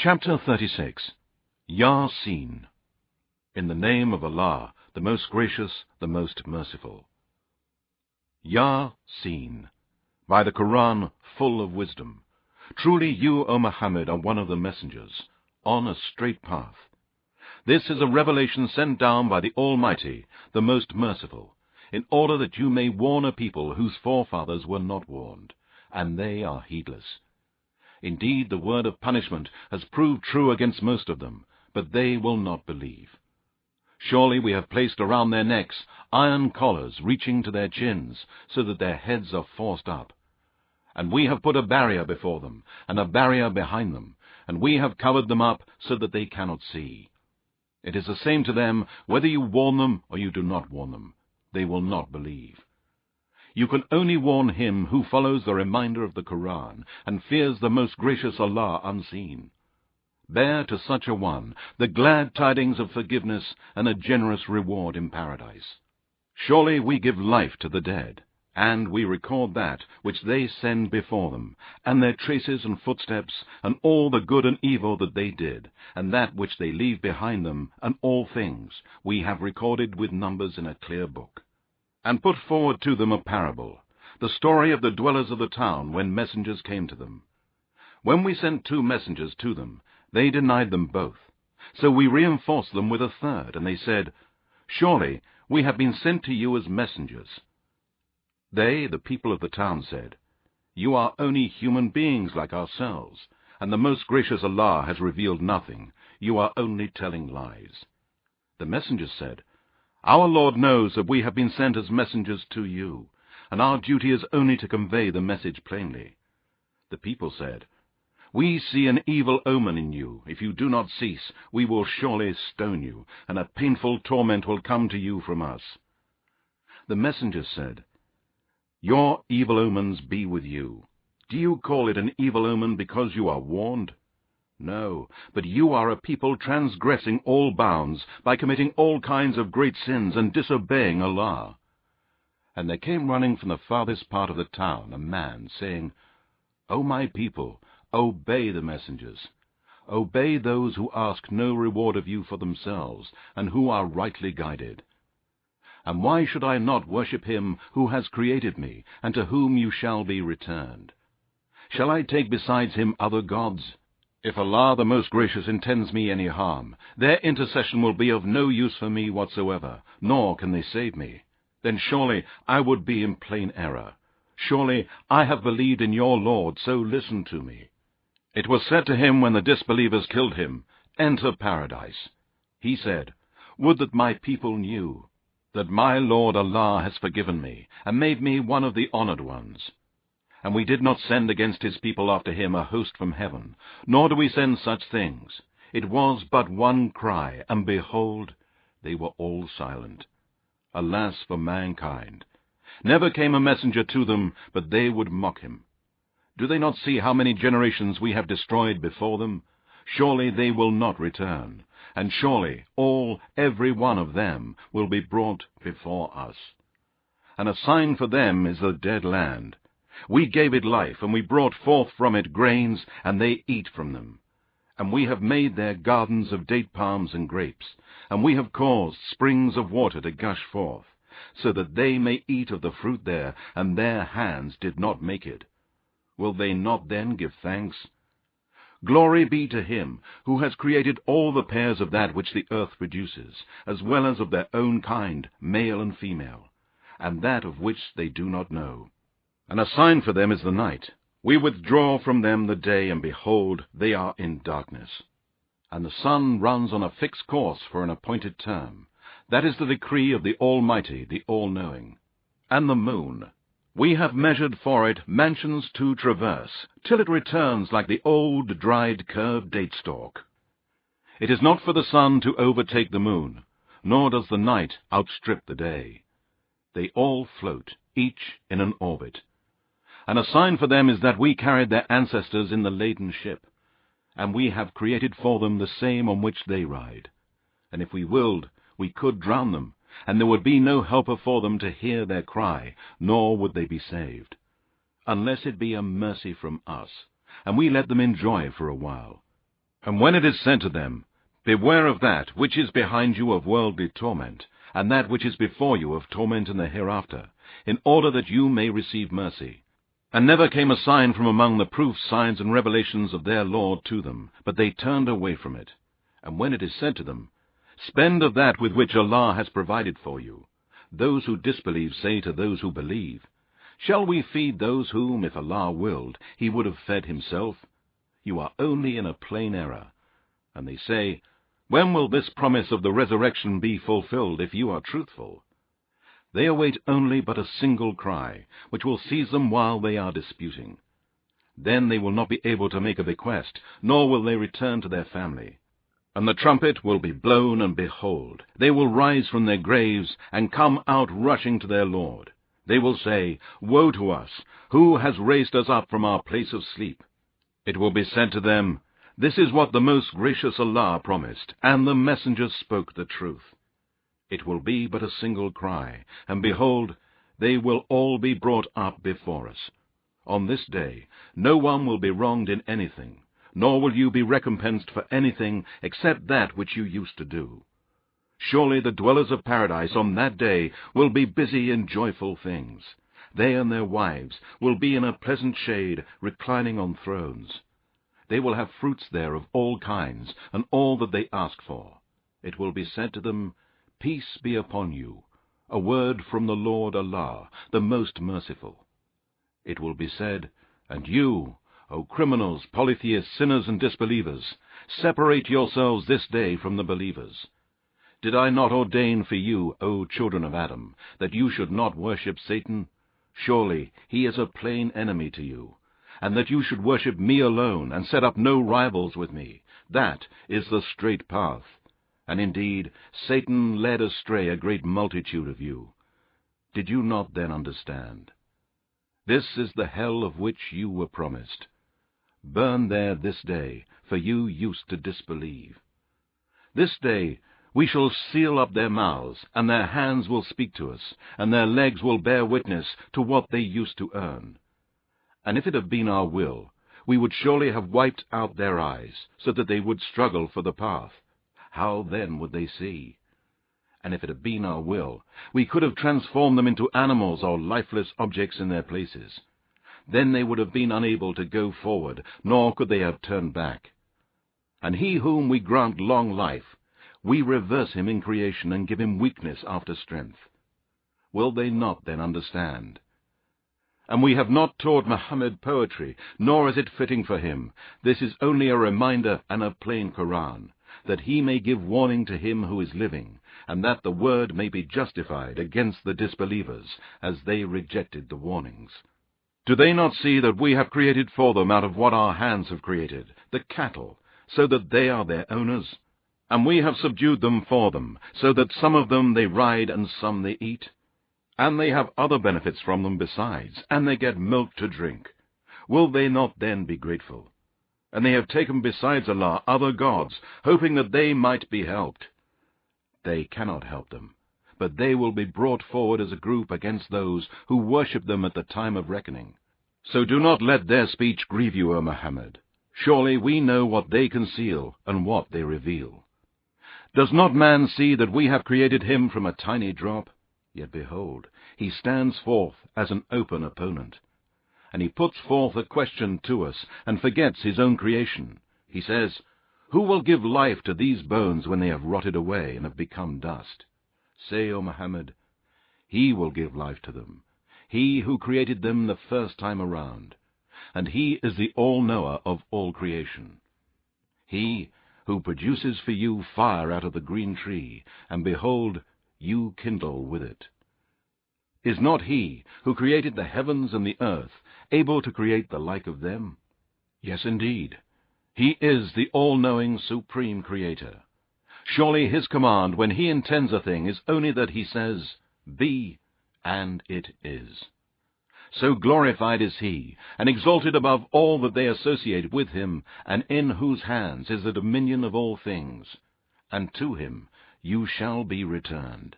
Chapter 36. YaSin. In the name of Allah, the most gracious, the most merciful. YaSin. By the Quran, full of wisdom. Truly you, O Muhammad, are one of the messengers, on a straight path. This is a revelation sent down by the Almighty, the most merciful, in order that you may warn a people whose forefathers were not warned, and they are heedless. Indeed, the word of punishment has proved true against most of them, but they will not believe. Surely we have placed around their necks iron collars reaching to their chins, so that their heads are forced up. And we have put a barrier before them, and a barrier behind them, and we have covered them up so that they cannot see. It is the same to them whether you warn them or you do not warn them. They will not believe. You can only warn him who follows the reminder of the Quran and fears the most gracious Allah unseen. Bear to such a one the glad tidings of forgiveness and a generous reward in paradise. Surely we give life to the dead, and we record that which they send before them, and their traces and footsteps, and all the good and evil that they did, and that which they leave behind them, and all things we have recorded with numbers in a clear book. And put forward to them a parable, the story of the dwellers of the town when messengers came to them. When we sent 2 messengers to them, they denied them both. So we reinforced them with a third, and they said, Surely we have been sent to you as messengers. They, the people of the town, said, You are only human beings like ourselves, and the most gracious Allah has revealed nothing. You are only telling lies. The messengers said, Our Lord knows that we have been sent as messengers to you, and our duty is only to convey the message plainly. The people said, We see an evil omen in you. If you do not cease, we will surely stone you, and a painful torment will come to you from us. The messengers said, Your evil omens be with you. Do you call it an evil omen because you are warned? No, but you are a people transgressing all bounds by committing all kinds of great sins and disobeying Allah. And there came running from the farthest part of the town a man, saying, O my people, obey the messengers. Obey those who ask no reward of you for themselves, and who are rightly guided. And why should I not worship him who has created me, and to whom you shall be returned? Shall I take besides him other gods? If Allah the most gracious intends me any harm, their intercession will be of no use for me whatsoever, nor can they save me. Then surely I would be in plain error. Surely I have believed in your Lord, so listen to me. It was said to him when the disbelievers killed him, Enter paradise. He said, Would that my people knew that my Lord Allah has forgiven me, and made me one of the honored ones. And we did not send against his people after him a host from heaven, nor do we send such things. It was but one cry, and behold, they were all silent. Alas for mankind! Never came a messenger to them, but they would mock him. Do they not see how many generations we have destroyed before them? Surely they will not return, and surely every one of them will be brought before us. And a sign for them is the dead land. We gave it life, and we brought forth from it grains, and they eat from them. And we have made their gardens of date palms and grapes, and we have caused springs of water to gush forth, so that they may eat of the fruit there, and their hands did not make it. Will they not then give thanks? Glory be to him who has created all the pairs of that which the earth produces, as well as of their own kind, male and female, and that of which they do not know. And a sign for them is the night. We withdraw from them the day, and behold, they are in darkness. And the sun runs on a fixed course for an appointed term. That is the decree of the Almighty, the All-Knowing. And the moon, we have measured for it mansions to traverse, till it returns like the old, dried, curved date stalk. It is not for the sun to overtake the moon, nor does the night outstrip the day. They all float, each in an orbit. And a sign for them is that we carried their ancestors in the laden ship, and we have created for them the same on which they ride. And if we willed, we could drown them, and there would be no helper for them to hear their cry, nor would they be saved, unless it be a mercy from us, and we let them enjoy for a while. And when it is said to them, Beware of that which is behind you of worldly torment, and that which is before you of torment in the hereafter, in order that you may receive mercy. And never came a sign from among the proofs, signs, and revelations of their Lord to them, but they turned away from it. And when it is said to them, Spend of that with which Allah has provided for you, those who disbelieve say to those who believe, Shall we feed those whom, if Allah willed, He would have fed Himself? You are only in a plain error. And they say, When will this promise of the resurrection be fulfilled, if you are truthful? They await only but a single cry, which will seize them while they are disputing. Then they will not be able to make a bequest, nor will they return to their family. And the trumpet will be blown, and behold, they will rise from their graves, and come out rushing to their Lord. They will say, Woe to us! Who has raised us up from our place of sleep? It will be said to them, This is what the most gracious Allah promised, and the messengers spoke the truth. It will be but a single cry, and behold, they will all be brought up before us. On this day no one will be wronged in anything, nor will you be recompensed for anything except that which you used to do. Surely the dwellers of paradise on that day will be busy in joyful things. They and their wives will be in a pleasant shade, reclining on thrones. They will have fruits there of all kinds, and all that they ask for. It will be said to them, Peace be upon you, a word from the Lord Allah, the most merciful. It will be said, And you, O criminals, polytheists, sinners, and disbelievers, separate yourselves this day from the believers. Did I not ordain for you, O children of Adam, that you should not worship Satan? Surely he is a plain enemy to you, and that you should worship me alone, and set up no rivals with me. That is the straight path. And indeed, Satan led astray a great multitude of you. Did you not then understand? This is the hell of which you were promised. Burn there this day, for you used to disbelieve. This day we shall seal up their mouths, and their hands will speak to us, and their legs will bear witness to what they used to earn. And if it had been our will, we would surely have wiped out their eyes, so that they would struggle for the path. How then would they see? And if it had been our will, we could have transformed them into animals or lifeless objects in their places. Then they would have been unable to go forward, nor could they have turned back. And he whom we grant long life, we reverse him in creation and give him weakness after strength. Will they not then understand? And we have not taught Muhammad poetry, nor is it fitting for him. This is only a reminder and a plain Quran, that he may give warning to him who is living, and that the word may be justified against the disbelievers, as they rejected the warnings. Do they not see that we have created for them out of what our hands have created, the cattle, so that they are their owners? And we have subdued them for them, so that some of them they ride and some they eat. And they have other benefits from them besides, and they get milk to drink. Will they not then be grateful? And they have taken besides Allah other gods, hoping that they might be helped. They cannot help them, but they will be brought forward as a group against those who worship them at the time of reckoning. So do not let their speech grieve you, O Muhammad. Surely we know what they conceal and what they reveal. Does not man see that we have created him from a tiny drop? Yet behold, he stands forth as an open opponent. And he puts forth a question to us, and forgets his own creation. He says, Who will give life to these bones when they have rotted away and have become dust? Say, O Muhammad, He will give life to them, He who created them the first time around, and He is the all-knower of all creation. He who produces for you fire out of the green tree, and behold, you kindle with it. Is not He who created the heavens and the earth able to create the like of them? Yes, indeed. He is the all-knowing supreme creator. Surely his command when he intends a thing is only that he says, Be, and it is. So glorified is he, and exalted above all that they associate with him, and in whose hands is the dominion of all things, and to him you shall be returned.